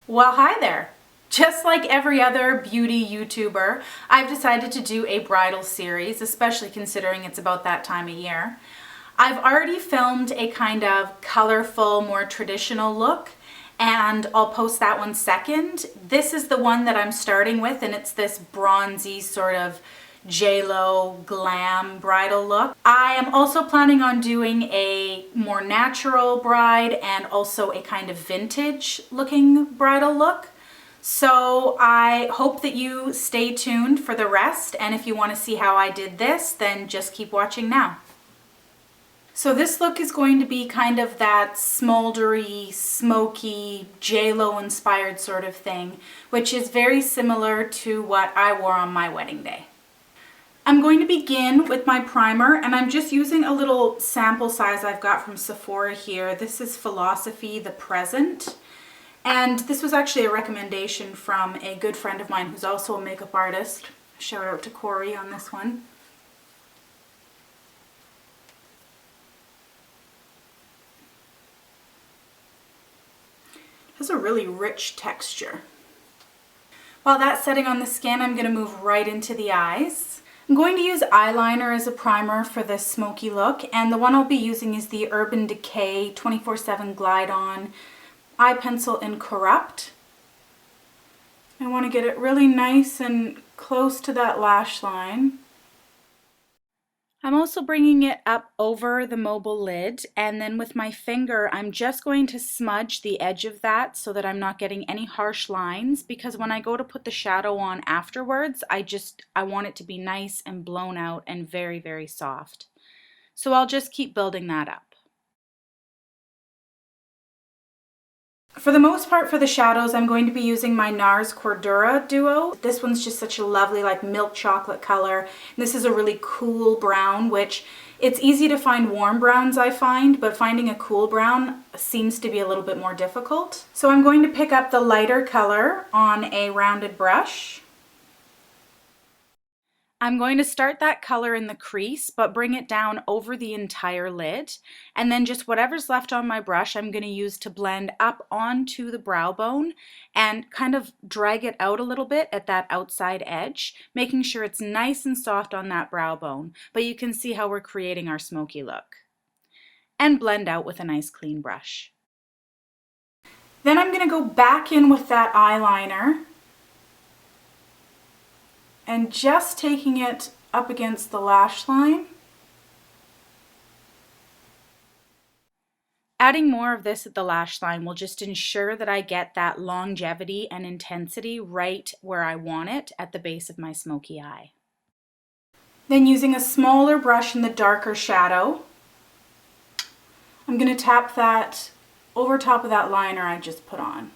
Well, hi there. Just like every other beauty YouTuber, I've decided to do a bridal series, especially considering it's about that time of year. I've already filmed a kind of colorful, more traditional look, and I'll post that one second. This is the one that I'm starting with, and it's this bronzy sort of J-Lo glam bridal look. I am also planning on doing a more natural bride and also a kind of vintage looking bridal look. So I hope that you stay tuned for the rest, and if you want to see how I did this, then just keep watching now. So this look is going to be kind of that smoldery, smoky, J-Lo inspired sort of thing, which is very similar to what I wore on my wedding day. I'm going to begin with my primer, and I'm just using a little sample size I've got from Sephora here. This is Philosophy The Present. And this was actually a recommendation from a good friend of mine who's also a makeup artist. Shout out to Corey on this one. It has a really rich texture. While that's setting on the skin, I'm going to move right into the eyes. I'm going to use eyeliner as a primer for this smoky look, and the one I'll be using is the Urban Decay 24/7 Glide On Eye Pencil in Corrupt. I want to get it really nice and close to that lash line. I'm also bringing it up over the mobile lid, and then with my finger I'm just going to smudge the edge of that so that I'm not getting any harsh lines, because when I go to put the shadow on afterwards, I want it to be nice and blown out and very, very soft. So I'll just keep building that up. For the most part, for the shadows, I'm going to be using my NARS Cordura Duo. This one's just such a lovely, like, milk chocolate color. And this is a really cool brown, which it's easy to find warm browns, I find, but finding a cool brown seems to be a little bit more difficult. So I'm going to pick up the lighter color on a rounded brush. I'm going to start that color in the crease, but bring it down over the entire lid. And then just whatever's left on my brush, I'm going to use to blend up onto the brow bone and kind of drag it out a little bit at that outside edge, making sure it's nice and soft on that brow bone. But you can see how we're creating our smoky look. And blend out with a nice clean brush. Then I'm going to go back in with that eyeliner and just taking it up against the lash line. Adding more of this at the lash line will just ensure that I get that longevity and intensity right where I want it at the base of my smoky eye. Then using a smaller brush in the darker shadow, I'm going to tap that over top of that liner I just put on.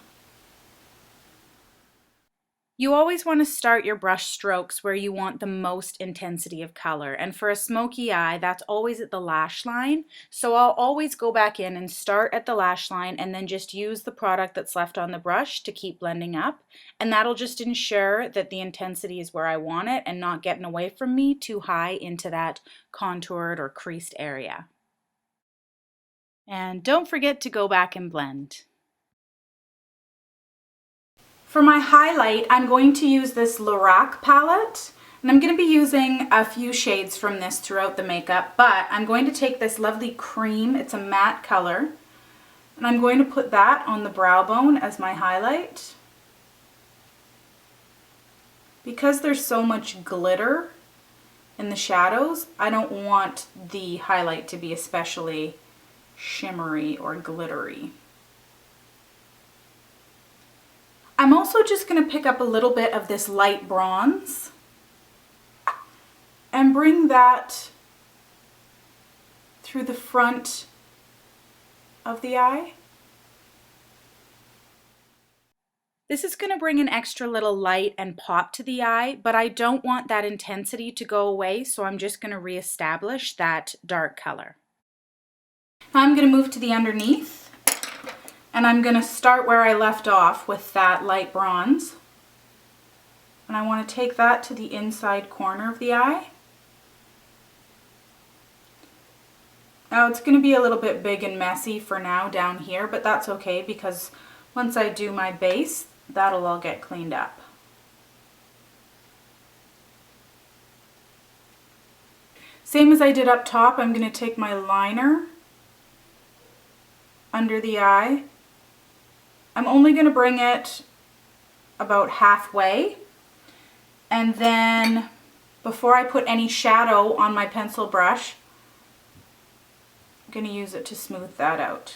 You always want to start your brush strokes where you want the most intensity of color, and for a smoky eye, that's always at the lash line. So I'll always go back in and start at the lash line and then just use the product that's left on the brush to keep blending up, and that'll just ensure that the intensity is where I want it and not getting away from me too high into that contoured or creased area. And don't forget to go back and blend. For my highlight, I'm going to use this Lorac palette, and I'm going to be using a few shades from this throughout the makeup, but I'm going to take this lovely cream, it's a matte color, and I'm going to put that on the brow bone as my highlight. Because there's so much glitter in the shadows, I don't want the highlight to be especially shimmery or glittery. I'm also just going to pick up a little bit of this light bronze and bring that through the front of the eye. This is going to bring an extra little light and pop to the eye, but I don't want that intensity to go away, so I'm just going to reestablish that dark color. Now I'm going to move to the underneath. And I'm going to start where I left off with that light bronze. And I want to take that to the inside corner of the eye. Now it's going to be a little bit big and messy for now down here, but that's okay because once I do my base, that'll all get cleaned up. Same as I did up top, I'm going to take my liner under the eye. I'm only going to bring it about halfway, and then before I put any shadow on my pencil brush, I'm going to use it to smooth that out.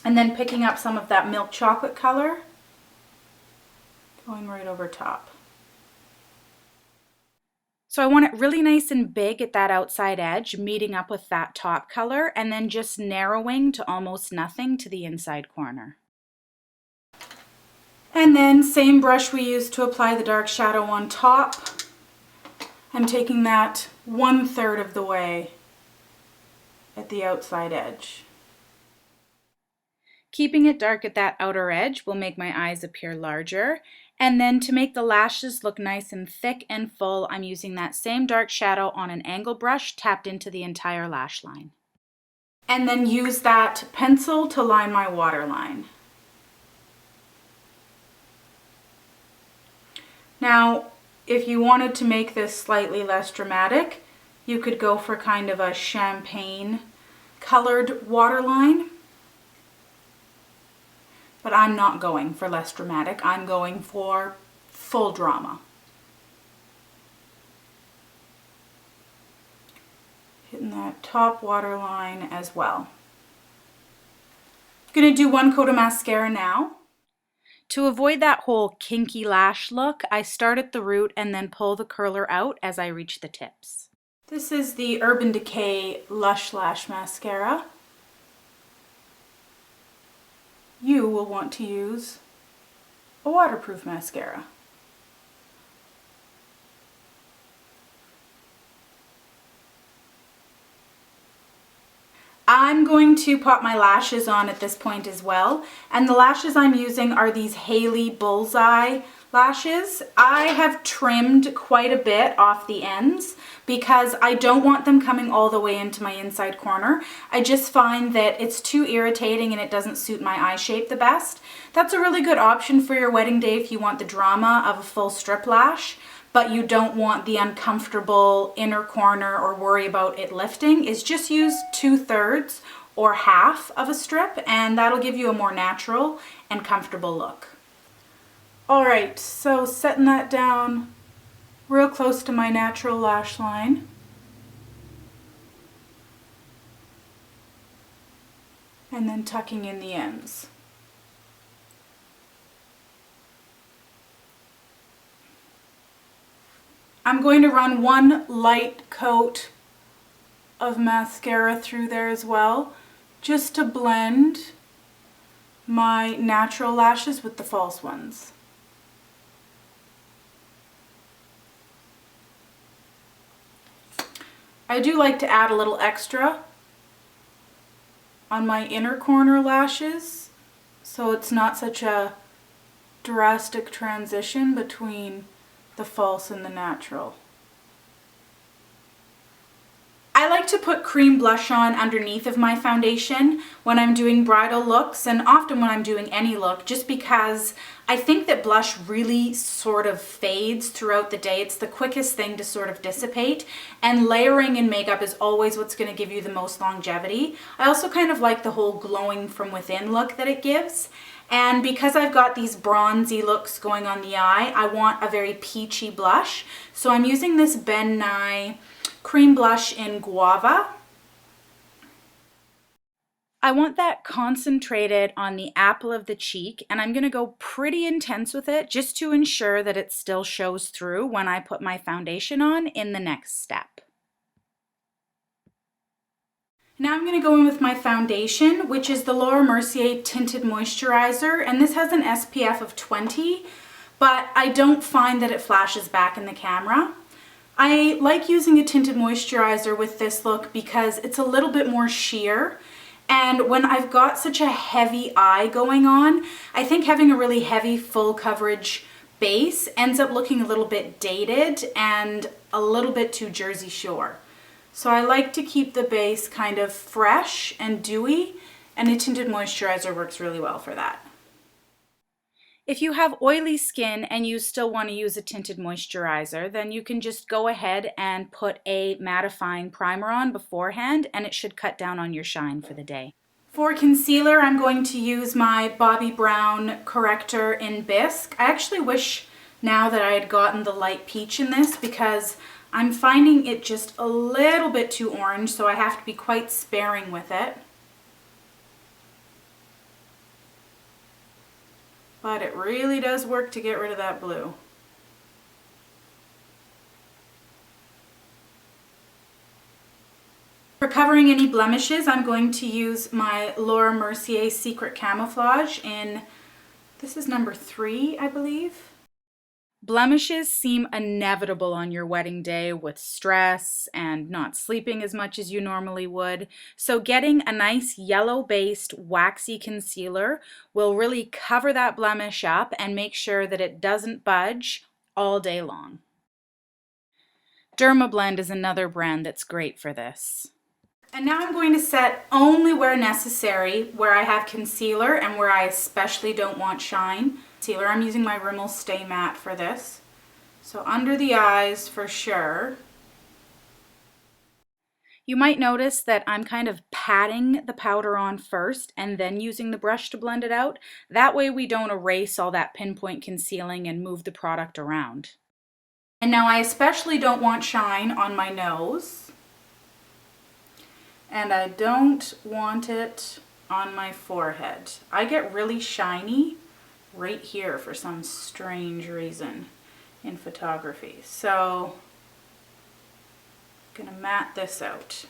And then picking up some of that milk chocolate color, going right over top. So I want it really nice and big at that outside edge, meeting up with that top color, and then just narrowing to almost nothing to the inside corner. And then same brush we used to apply the dark shadow on top. I'm taking that 1/3 of the way at the outside edge. Keeping it dark at that outer edge will make my eyes appear larger. And then to make the lashes look nice and thick and full, I'm using that same dark shadow on an angle brush tapped into the entire lash line. And then use that pencil to line my waterline. Now, if you wanted to make this slightly less dramatic, you could go for kind of a champagne colored waterline. But I'm not going for less dramatic. I'm going for full drama. Hitting that top waterline as well. I'm gonna do 1 coat of mascara now. To avoid that whole kinky lash look, I start at the root and then pull the curler out as I reach the tips. This is the Urban Decay Lush Lash Mascara. You will want to use a waterproof mascara. I'm going to pop my lashes on at this point as well, and the lashes I'm using are these Haley Bullseye lashes. I have trimmed quite a bit off the ends because I don't want them coming all the way into my inside corner. I just find that it's too irritating and it doesn't suit my eye shape the best. That's a really good option for your wedding day if you want the drama of a full strip lash, but you don't want the uncomfortable inner corner or worry about it lifting, is just use 2/3 or half of a strip, and that'll give you a more natural and comfortable look. All right, so setting that down real close to my natural lash line. And then tucking in the ends. I'm going to run 1 light coat of mascara through there as well, just to blend my natural lashes with the false ones. I do like to add a little extra on my inner corner lashes, so it's not such a drastic transition between the false and the natural. I like to put cream blush on underneath of my foundation when I'm doing bridal looks, and often when I'm doing any look, just because I think that blush really sort of fades throughout the day. It's the quickest thing to sort of dissipate, and layering in makeup is always what's going to give you the most longevity. I also kind of like the whole glowing from within look that it gives. And because I've got these bronzy looks going on the eye, I want a very peachy blush. So I'm using this Ben Nye cream blush in Guava. I want that concentrated on the apple of the cheek, and I'm going to go pretty intense with it just to ensure that it still shows through when I put my foundation on in the next step. Now I'm going to go in with my foundation, which is the Laura Mercier Tinted Moisturizer, and this has an SPF of 20, but I don't find that it flashes back in the camera. I like using a tinted moisturizer with this look because it's a little bit more sheer, and when I've got such a heavy eye going on, I think having a really heavy full coverage base ends up looking a little bit dated and a little bit too Jersey Shore. So I like to keep the base kind of fresh and dewy, and a tinted moisturizer works really well for that. If you have oily skin and you still want to use a tinted moisturizer, then you can just go ahead and put a mattifying primer on beforehand, and it should cut down on your shine for the day. For concealer, I'm going to use my Bobbi Brown corrector in Bisque. I actually wish now that I had gotten the light peach in this, because I'm finding it just a little bit too orange, so I have to be quite sparing with it. But it really does work to get rid of that blue. For covering any blemishes, I'm going to use my Laura Mercier Secret Camouflage in, this is number 3, I believe. Blemishes seem inevitable on your wedding day with stress and not sleeping as much as you normally would. So getting a nice yellow-based waxy concealer will really cover that blemish up and make sure that it doesn't budge all day long. Dermablend is another brand that's great for this. And now I'm going to set only where necessary, where I have concealer and where I especially don't want shine. Concealer, I'm using my Rimmel Stay Matte for this. So under the eyes for sure. You might notice that I'm kind of patting the powder on first and then using the brush to blend it out. That way we don't erase all that pinpoint concealing and move the product around. And now I especially don't want shine on my nose. And I don't want it on my forehead. I get really shiny right here for some strange reason in photography. So I'm gonna matte this out.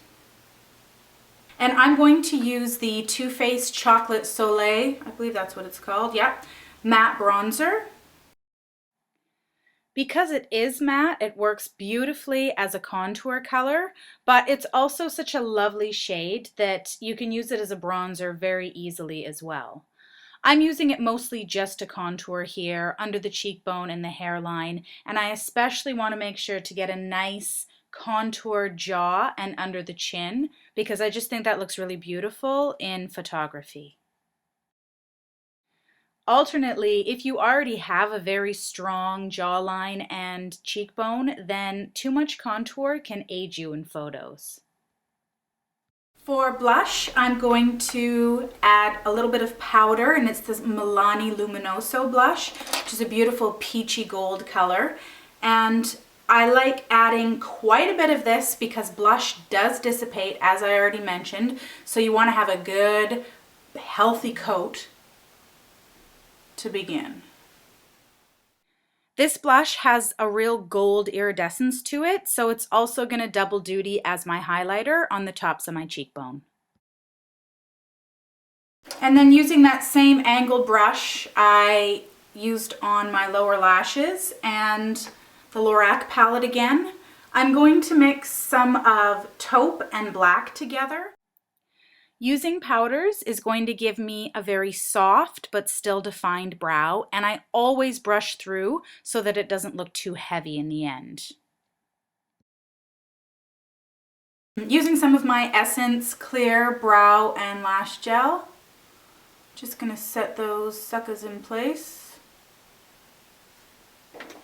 And I'm going to use the Too Faced Chocolate Soleil, I believe that's what it's called, yep, matte bronzer. Because it is matte, it works beautifully as a contour color, but it's also such a lovely shade that you can use it as a bronzer very easily as well. I'm using it mostly just to contour here, under the cheekbone and the hairline, and I especially want to make sure to get a nice contour jaw and under the chin, because I just think that looks really beautiful in photography. Alternately, if you already have a very strong jawline and cheekbone, then too much contour can age you in photos. For blush, I'm going to add a little bit of powder, and it's this Milani Luminoso blush, which is a beautiful peachy gold color. And I like adding quite a bit of this because blush does dissipate, as I already mentioned. So you want to have a good, healthy coat to begin. This blush has a real gold iridescence to it, so it's also going to double duty as my highlighter on the tops of my cheekbone. And then using that same angled brush I used on my lower lashes and the Lorac palette again, I'm going to mix some of taupe and black together. Using powders is going to give me a very soft but still defined brow, and I always brush through so that it doesn't look too heavy in the end. Using some of my Essence Clear Brow and Lash Gel, just going to set those suckers in place.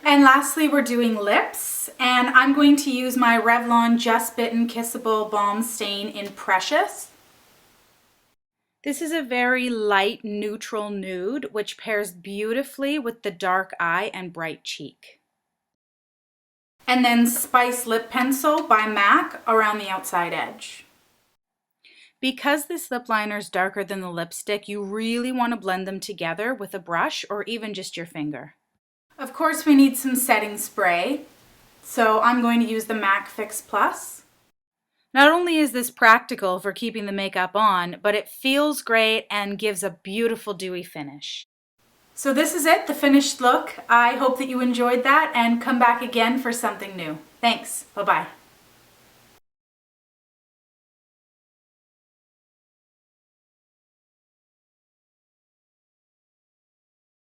And lastly, we're doing lips, and I'm going to use my Revlon Just Bitten Kissable Balm Stain in Precious. This is a very light neutral nude, which pairs beautifully with the dark eye and bright cheek. And then Spice Lip Pencil by MAC around the outside edge. Because this lip liner is darker than the lipstick, you really want to blend them together with a brush or even just your finger. Of course, we need some setting spray, so I'm going to use the MAC Fix Plus. Not only is this practical for keeping the makeup on, but it feels great and gives a beautiful dewy finish. So this is it, the finished look. I hope that you enjoyed that and come back again for something new. Thanks. Bye-bye.